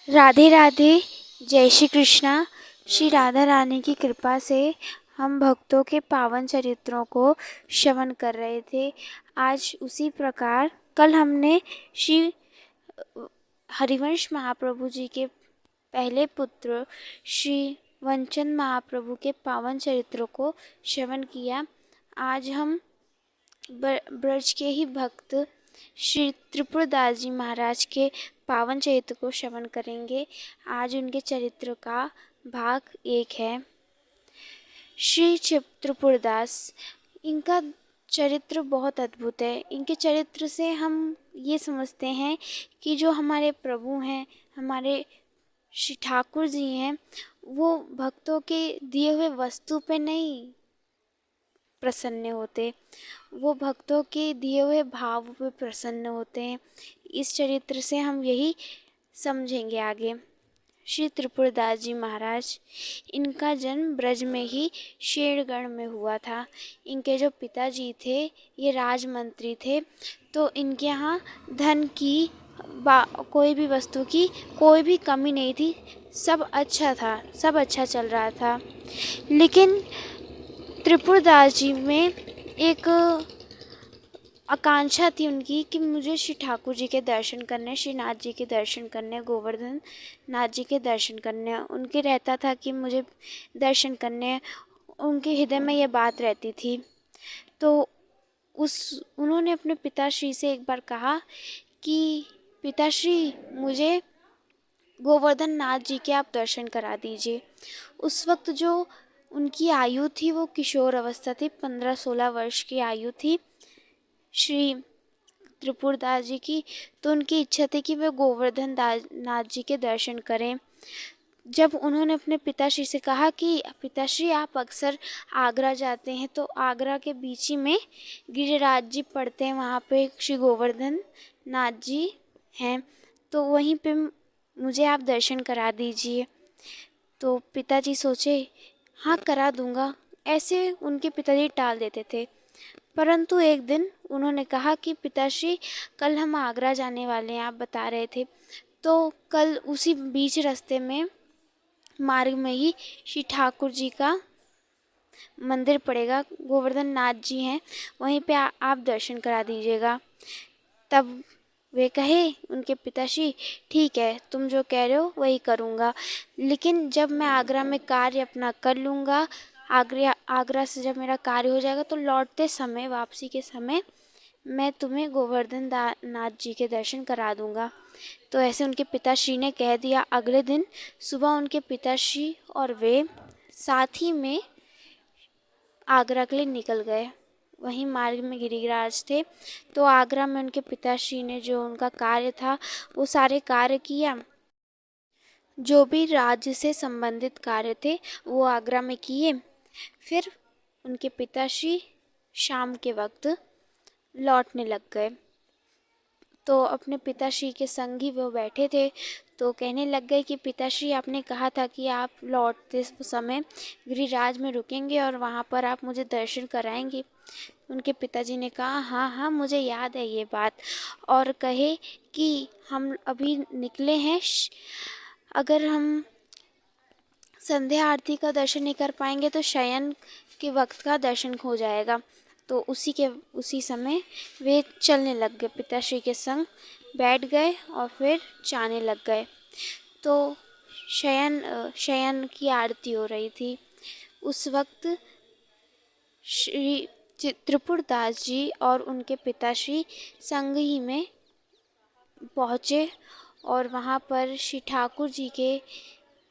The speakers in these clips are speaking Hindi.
राधे राधे। जय श्री कृष्णा। श्री राधा रानी की कृपा से हम भक्तों के पावन चरित्रों को श्रवण कर रहे थे। आज उसी प्रकार कल हमने श्री हरिवंश महाप्रभु जी के पहले पुत्र श्री वंचन महाप्रभु के पावन चरित्रों को श्रवण किया। आज हम ब्रज के ही भक्त श्री त्रिपुरदास जी महाराज के पावन चरित्र को श्रवण करेंगे। आज उनके चरित्र का भाग 1 है। श्री त्रिपुरदास, इनका चरित्र बहुत अद्भुत है। इनके चरित्र से हम ये समझते हैं कि जो हमारे प्रभु हैं, हमारे श्री ठाकुर जी हैं, वो भक्तों के दिए हुए वस्तु पे नहीं प्रसन्न होते, वो भक्तों के दिए हुए भाव पे प्रसन्न होते हैं। इस चरित्र से हम यही समझेंगे आगे। श्री त्रिपुरदास जी महाराज, इनका जन्म ब्रज में ही शेरगढ़ में हुआ था। इनके जो पिताजी थे ये राजमंत्री थे, तो इनके यहाँ धन की कोई भी वस्तु की कोई भी कमी नहीं थी। सब अच्छा था, सब अच्छा चल रहा था। लेकिन त्रिपुरदास जी में एक आकांक्षा थी उनकी कि मुझे श्री ठाकुर जी के दर्शन करने, श्री नाथ जी के दर्शन करने, गोवर्धन नाथ जी के दर्शन करने। उनके रहता था कि मुझे दर्शन करने, उनके हृदय में ये बात रहती थी। तो उन्होंने अपने पिताश्री से एक बार कहा कि पिताश्री, मुझे गोवर्धन नाथ जी के आप दर्शन करा दीजिए। उस वक्त जो उनकी आयु थी वो किशोर अवस्था थी, 15-16 वर्ष की आयु थी श्री त्रिपुरदास जी की। तो उनकी इच्छा थी कि वे गोवर्धन नाथ जी के दर्शन करें। जब उन्होंने अपने पिताश्री से कहा कि पिताश्री, आप अक्सर आगरा जाते हैं, तो आगरा के बीच ही में गिरिराज जी पड़ते हैं, वहाँ पे श्री गोवर्धन नाथ जी हैं, तो वहीं पे मुझे आप दर्शन करा दीजिए। तो पिताजी सोचे, हाँ करा दूंगा। ऐसे उनके पिताजी टाल देते थे। परंतु एक दिन उन्होंने कहा कि पिताश्री, कल हम आगरा जाने वाले हैं, आप बता रहे थे, तो कल उसी बीच रास्ते में मार्ग में ही श्री ठाकुर जी का मंदिर पड़ेगा, गोवर्धन नाथ जी हैं, वहीं पे आप दर्शन करा दीजिएगा। तब वे कहे, उनके पिताश्री, ठीक है, तुम जो कह रहे हो वही करूँगा, लेकिन जब मैं आगरा में कार्य अपना कर लूँगा, आगरा से जब मेरा कार्य हो जाएगा, तो लौटते समय, वापसी के समय मैं तुम्हें गोवर्धन नाथ जी के दर्शन करा दूँगा। तो ऐसे उनके पिताश्री ने कह दिया। अगले दिन सुबह उनके पिताश्री और वे साथ ही में आगरा के लिए निकल गए। वहीं मार्ग में गिरिराज थे, तो आगरा में उनके पिताश्री ने जो उनका कार्य था वो सारे कार्य किया। जो भी राज्य से संबंधित कार्य थे वो आगरा में किए। फिर उनके पिताश्री शाम के वक्त लौटने लग गए। तो अपने पिताश्री के संग ही वो बैठे थे, तो कहने लग गए कि पिताश्री, आपने कहा था कि आप लौटते समय गिरिराज में रुकेंगे और वहाँ पर आप मुझे दर्शन कराएंगे। उनके पिताजी ने कहा, हाँ हाँ, मुझे याद है ये बात। और कहे कि हम अभी निकले हैं, अगर हम संध्या आरती का दर्शन नहीं कर पाएंगे तो शयन के वक्त का दर्शन हो जाएगा। तो उसी समय वे चलने लग गए, पिताश्री के संग बैठ गए और फिर जाने लग गए। तो शयन की आरती हो रही थी। उस वक्त श्री त्रिपुरदास जी और उनके पिताश्री संग ही में पहुँचे और वहाँ पर श्री ठाकुर जी के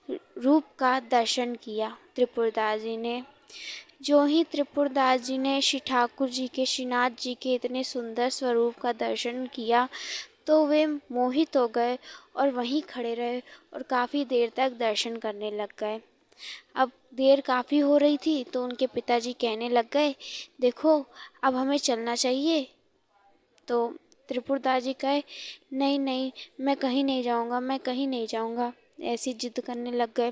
रूप का दर्शन किया। त्रिपुरदास जी ने जो ही त्रिपुरदास जी ने श्री ठाकुर जी के, श्रीनाथ जी के इतने सुंदर स्वरूप का दर्शन किया, तो वे मोहित हो गए और वहीं खड़े रहे और काफ़ी देर तक दर्शन करने लग गए। अब देर काफ़ी हो रही थी, तो उनके पिताजी कहने लग गए, देखो अब हमें चलना चाहिए। तो त्रिपुरदास जी कहे, नहीं नहीं, मैं कहीं नहीं जाऊंगा, मैं कहीं नहीं जाऊंगा, ऐसी जिद करने लग गए।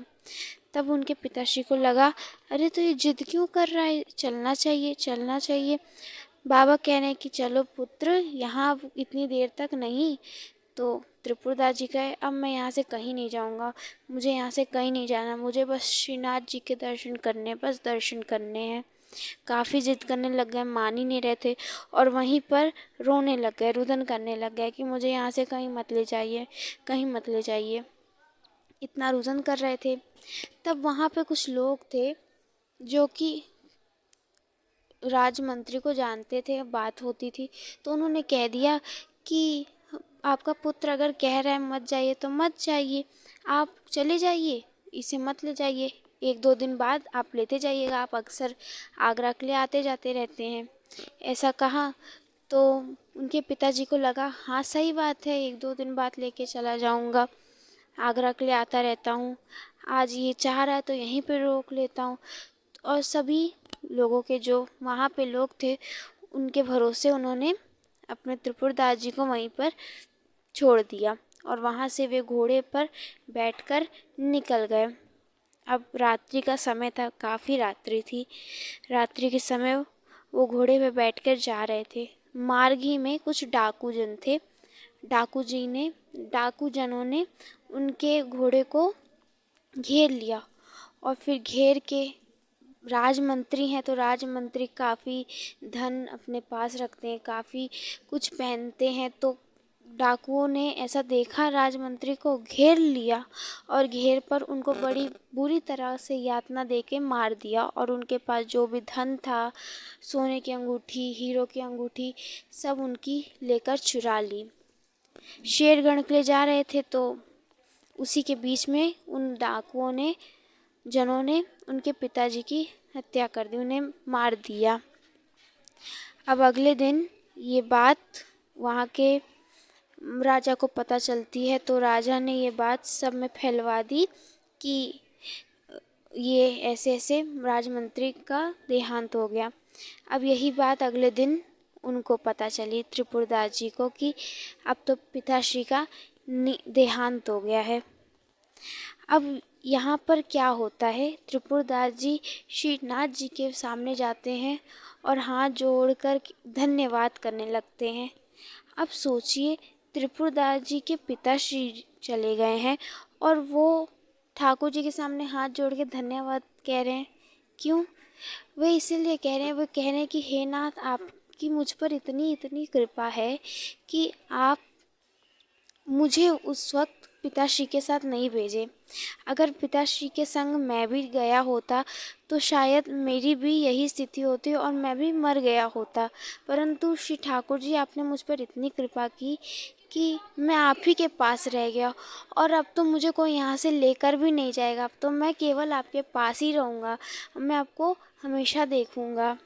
तब उनके पिताश्री को लगा, अरे तो ये जिद क्यों कर रहा है, चलना चाहिए, चलना चाहिए। बाबा कह रहे हैं कि चलो पुत्र, यहाँ इतनी देर तक नहीं। तो त्रिपुरदास जी कहे अब मैं यहाँ से कहीं नहीं जाऊँगा, मुझे यहाँ से कहीं नहीं जाना, मुझे बस श्रीनाथ जी के दर्शन करने, बस दर्शन करने हैं। काफ़ी जिद करने लग गए, मान ही नहीं रहे थे और वहीं पर रोने लग गए, रुदन करने लग गए कि मुझे यहाँ से कहीं मत ले जाइए, कहीं मत ले जाइए। इतना रुदन कर रहे थे। तब वहाँ पे कुछ लोग थे जो कि राजमंत्री को जानते थे, बात होती थी, तो उन्होंने कह दिया कि आपका पुत्र अगर कह रहा है मत जाइए तो मत जाइए, आप चले जाइए, इसे मत ले जाइए, 1-2 दिन बाद आप लेते जाइएगा, आप अक्सर आगरा के लिए आते जाते रहते हैं। ऐसा कहा तो उनके पिताजी को लगा हाँ सही बात है, 1-2 दिन बाद लेके चला जाऊंगा, आगरा के लिए आता रहता हूँ, आज ये चाह रहा है तो यहीं पे रोक लेता हूँ। और सभी लोगों के जो वहाँ पे लोग थे उनके भरोसे उन्होंने अपने त्रिपुरदास जी को वहीं पर छोड़ दिया और वहाँ से वे घोड़े पर बैठकर निकल गए। अब रात्रि का समय था, काफ़ी रात्रि थी। रात्रि के समय वो घोड़े पे बैठकर जा रहे थे। मार्ग ही में कुछ डाकूजन थे। डाकूजनों ने उनके घोड़े को घेर लिया और फिर घेर के, राजमंत्री हैं तो राजमंत्री काफ़ी धन अपने पास रखते हैं, काफ़ी कुछ पहनते हैं, तो डाकुओं ने ऐसा देखा राजमंत्री को, घेर लिया और घेर पर उनको बड़ी बुरी तरह से यातना देके मार दिया और उनके पास जो भी धन था, सोने की अंगूठी, हीरो की अंगूठी, सब उनकी लेकर चुरा ली। शेरगढ़ के लिए जा रहे थे तो उसी के बीच में उन डाकुओं ने जनों ने उनके पिताजी की हत्या कर दी, उन्हें मार दिया। अब अगले दिन ये बात वहाँ के राजा को पता चलती है तो राजा ने ये बात सब में फैलवा दी कि ये ऐसे ऐसे राजमंत्री का देहांत हो गया। अब यही बात अगले दिन उनको पता चली त्रिपुरदास जी को कि अब तो पिताश्री का देहांत हो गया है। अब यहाँ पर क्या होता है, त्रिपुरदास जी श्रीनाथ जी के सामने जाते हैं और हाथ जोड़कर धन्यवाद करने लगते हैं। अब सोचिए त्रिपुरदास जी के पिताश्री चले गए हैं और वो ठाकुर जी के सामने हाथ जोड़ के धन्यवाद कह रहे हैं। क्यों? वे इसीलिए कह रहे हैं, वे कह रहे हैं कि हे नाथ, आपकी मुझ पर इतनी इतनी कृपा है कि आप मुझे उस वक्त पिताश्री के साथ नहीं भेजे। अगर पिताश्री के संग मैं भी गया होता तो शायद मेरी भी यही स्थिति होती और मैं भी मर गया होता, परंतु श्री ठाकुर जी आपने मुझ पर इतनी कृपा की कि मैं आप ही के पास रह गया और अब तो मुझे कोई यहाँ से लेकर भी नहीं जाएगा, अब तो मैं केवल आपके पास ही रहूँगा, मैं आपको हमेशा देखूँगा।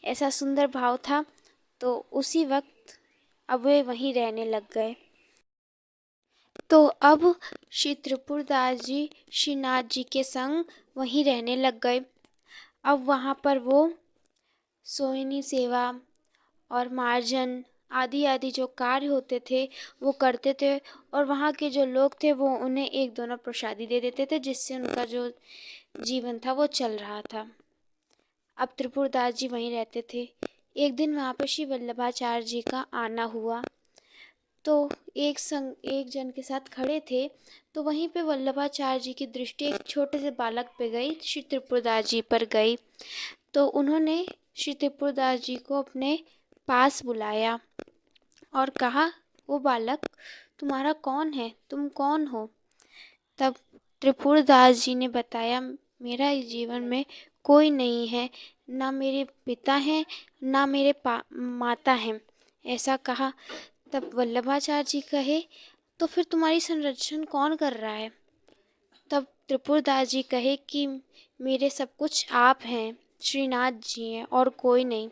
ऐसा सुंदर भाव था। तो उसी वक्त अब वे वहीं रहने लग गए। तो अब श्री त्रिपुरदास जी श्रीनाथ जी के संग वहीं रहने लग गए। अब वहाँ पर वो सोयनी सेवा और मार्जन आदि आदि जो कार्य होते थे वो करते थे और वहाँ के जो लोग थे वो उन्हें 1 दोना प्रसादी दे देते थे, जिससे उनका जो जीवन था वो चल रहा था। अब त्रिपुरदास जी वहीं रहते थे। एक दिन वहाँ पे श्री वल्लभाचार्य जी का आना हुआ तो एक जन के साथ खड़े थे, तो वहीं पे वल्लभाचार्य जी की दृष्टि एक छोटे से बालक पे गई, श्री त्रिपुरदास जी पर गई। तो उन्होंने श्री त्रिपुरदास जी को अपने पास बुलाया और कहा, वो बालक तुम्हारा कौन है, तुम कौन हो? तब त्रिपुरदास जी ने बताया, मेरा इस जीवन में कोई नहीं है, ना मेरे पिता हैं ना मेरे माता हैं, ऐसा कहा। तब वल्लभाचार्य जी कहे, तो फिर तुम्हारी संरक्षण कौन कर रहा है? तब त्रिपुरदास जी कहे कि मेरे सब कुछ आप हैं, श्रीनाथ जी हैं और कोई नहीं।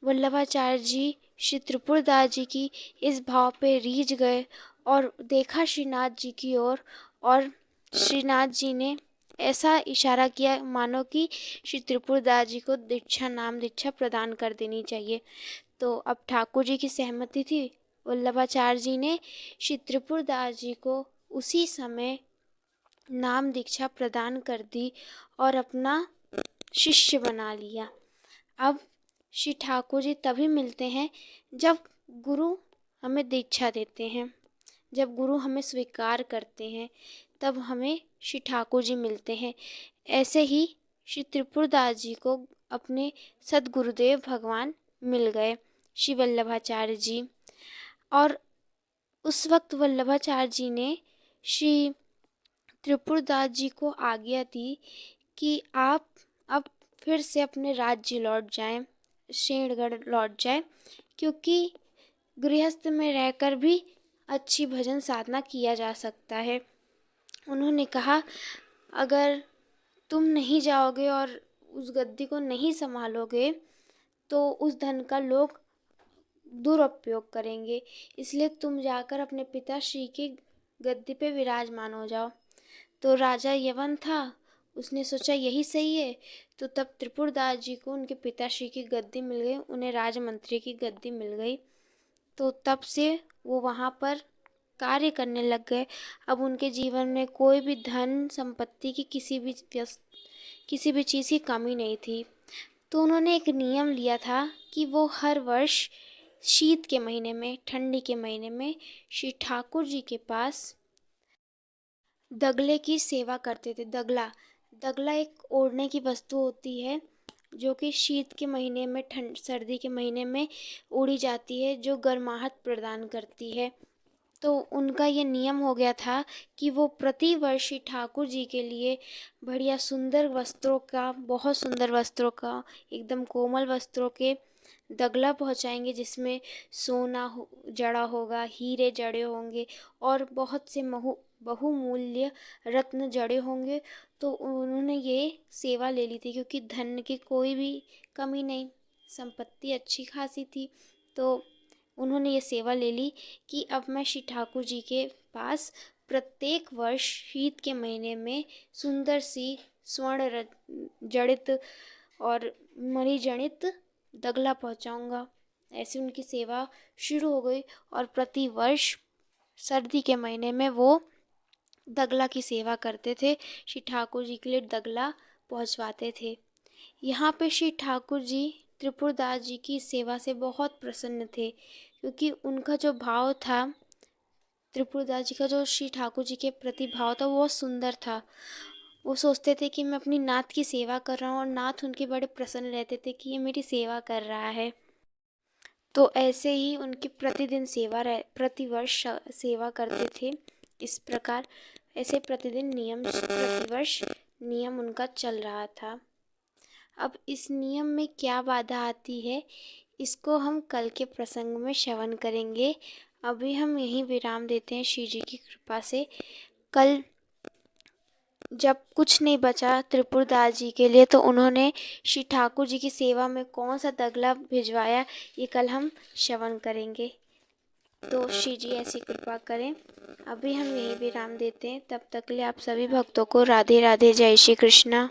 वल्लभाचार्य जी श्री त्रिपुरदास जी की इस भाव पे रीझ गए और देखा श्रीनाथ जी की ओर और श्रीनाथ जी ने ऐसा इशारा किया मानो कि श्री त्रिपुरदास जी को नाम दीक्षा प्रदान कर देनी चाहिए। तो अब ठाकुर जी की सहमति थी, वल्लभाचार्य जी ने श्री त्रिपुरदास जी को उसी समय नाम दीक्षा प्रदान कर दी और अपना शिष्य बना लिया। अब श्री ठाकुर जी तभी मिलते हैं जब गुरु हमें दीक्षा देते हैं, जब गुरु हमें स्वीकार करते हैं तब हमें श्री ठाकुर जी मिलते हैं। ऐसे ही श्री त्रिपुरदास जी को अपने सद्गुरुदेव भगवान मिल गए, श्री वल्लभाचार्य जी। और उस वक्त वल्लभाचार्य जी ने श्री त्रिपुरदास जी को आज्ञा दी कि आप अब फिर से अपने राज्य लौट जाएं, शेरगढ़ लौट जाएं, क्योंकि गृहस्थ में रहकर भी अच्छी भजन साधना किया जा सकता है। उन्होंने कहा, अगर तुम नहीं जाओगे और उस गद्दी को नहीं संभालोगे तो उस धन का लोग दुरुपयोग करेंगे, इसलिए तुम जाकर अपने पिताश्री की गद्दी पे विराजमान हो जाओ। तो राजा यवन था, उसने सोचा यही सही है। तो तब त्रिपुरदास जी को उनके पिताश्री की गद्दी मिल गई, उन्हें राजमंत्री की गद्दी मिल गई। तो तब से वो वहाँ पर कार्य करने लग गए। अब उनके जीवन में कोई भी धन संपत्ति की किसी भी चीज़ की कमी नहीं थी। तो उन्होंने एक नियम लिया था कि वो हर वर्ष शीत के महीने में, ठंडी के महीने में श्री ठाकुर जी के पास दगले की सेवा करते थे। दगला एक ओढ़ने की वस्तु होती है जो कि शीत के महीने में, सर्दी के महीने में ओढ़ी जाती है, जो गर्माहट प्रदान करती है। तो उनका ये नियम हो गया था कि वो प्रति वर्ष ठाकुर जी के लिए बढ़िया सुंदर वस्त्रों का, बहुत सुंदर वस्त्रों का, एकदम कोमल वस्त्रों के दगला पहुंचाएंगे, जिसमें सोना जड़ा होगा, हीरे जड़े होंगे और बहुत से बहुमूल्य रत्न जड़े होंगे। तो उन्होंने ये सेवा ले ली थी, क्योंकि धन की कोई भी कमी नहीं, संपत्ति अच्छी खासी थी। तो उन्होंने ये सेवा ले ली कि अब मैं श्री ठाकुर जी के पास प्रत्येक वर्ष शीत के महीने में सुंदर सी स्वर्ण जड़ित और मणिजड़ित दगला पहुंचाऊंगा। ऐसी उनकी सेवा शुरू हो गई और प्रति वर्ष सर्दी के महीने में वो दगला की सेवा करते थे, श्री ठाकुर जी के लिए दगला पहुंचवाते थे। यहाँ पे श्री ठाकुर जी त्रिपुरदास जी की सेवा से बहुत प्रसन्न थे, क्योंकि उनका जो भाव था, त्रिपुरदास जी का जो श्री ठाकुर जी के प्रति भाव था, वो बहुत सुंदर था। वो सोचते थे कि मैं अपनी नाथ की सेवा कर रहा हूँ, और नाथ उनके बड़े प्रसन्न रहते थे कि ये मेरी सेवा कर रहा है। तो ऐसे ही उनकी प्रतिवर्ष सेवा करते थे। इस प्रकार ऐसे प्रतिवर्ष नियम उनका चल रहा था। अब इस नियम में क्या बाधा आती है, इसको हम कल के प्रसंग में श्रवण करेंगे। अभी हम यहीं विराम देते हैं श्री जी की कृपा से। कल जब कुछ नहीं बचा त्रिपुरदास जी के लिए, तो उन्होंने श्री ठाकुर जी की सेवा में कौन सा दगला भिजवाया, ये कल हम श्रवण करेंगे। तो श्री जी ऐसी कृपा करें। अभी हम यहीं विराम देते हैं। तब तक के लिए आप सभी भक्तों को राधे राधे, जय श्री कृष्णा।